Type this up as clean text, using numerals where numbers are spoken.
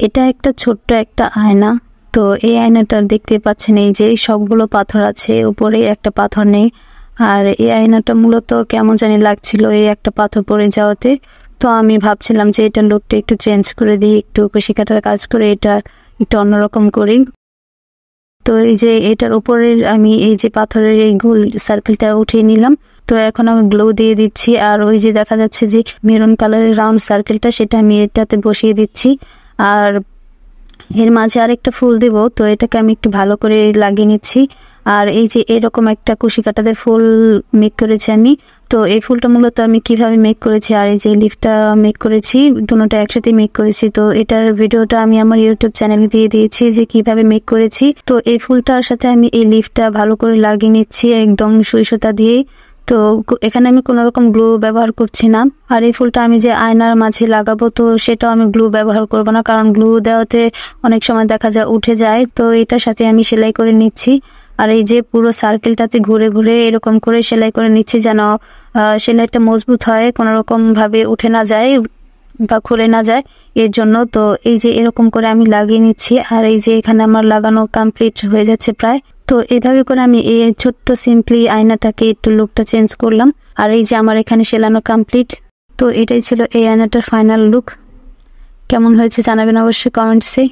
এটা একটা ছোট্ট একটা আয়না। তো এই আয়নাটা দেখতে পাচ্ছেন, এই যে সবগুলো পাথর আছে, উপরে একটা পাথর নেই। আর এই আয়নাটা মূলত কেমন জানি লাগছিল এই একটা পাথর পড়ে যাওয়াতে। তো আমি ভাবছিলাম যে এটা লুকটা একটু চেঞ্জ করে দিই, একটু কুশি কাটার কাজ করে এটা একটু অন্যরকম করি। তো এই যে এটার উপরে আমি এই যে পাথরের এই গোল সার্কেলটা উঠিয়ে নিলাম। তো এখন আমি গ্লো দিয়ে দিচ্ছি, আর ওই যে দেখা যাচ্ছে যে মেরুন কালারের রাউন্ড সার্কেলটা, সেটা আমি এটাতে বসিয়ে দিচ্ছি। আর এর মাঝে আরেকটা ফুল দেব, তো এটাকে আমি একটু ভালো করে লাগিয়ে নিচ্ছি। আর এই যে এরকম একটা কুশি কাটাতে ফুল মেক করেছি আমি। তো এই ফুলটা মূলত আমি কিভাবে মেক করেছি আর এই যে লিফটা মেক করেছি, দুটোটা একসাথে মেক করেছি। তো এটার ভিডিওটা আমি আমার ইউটিউব চ্যানেলে দিয়ে দিয়েছি যে কিভাবে মেক করেছি। তো এই ফুলটার সাথে আমি এই লিফটা ভালো করে লাগিয়ে নিচ্ছি একদম সুই সুতা দিয়ে। তো এখানে আমি কোনো রকম গ্লু ব্যবহার করছি না। আর এই ফুলটা আমি যে আয়নার মাঝে লাগাবো, তো সেটাও আমি গ্লু ব্যবহার করব না, কারণ গ্লু দেওয়াতে অনেক সময় দেখা যায় উঠে যায়। তো এটার সাথে আমি সেলাই করে নিচ্ছি। আর এই যে পুরো সার্কেলটাতে ঘুরে ঘুরে এরকম করে সেলাই করে নিচ্ছি, যেন সেলাইটা মজবুত হয়, কোনো রকম ভাবে উঠে না যায় বা খুলে না যায় এর জন্য। তো এই যে এরকম করে আমি লাগিয়ে নিচ্ছি। আর এই যে এখানে আমার লাগানো কমপ্লিট হয়ে যাচ্ছে প্রায়। তো এভাবে করে আমি এই ছোট্ট সিম্পলি আয়নাটাকে একটু লুকটা চেঞ্জ করলাম। আর এই যে আমার এখানে সেলানো কমপ্লিট। তো এটাই ছিল এই আয়নাটার ফাইনাল লুক। কেমন হয়েছে জানাবেন অবশ্যই কমেন্টসে।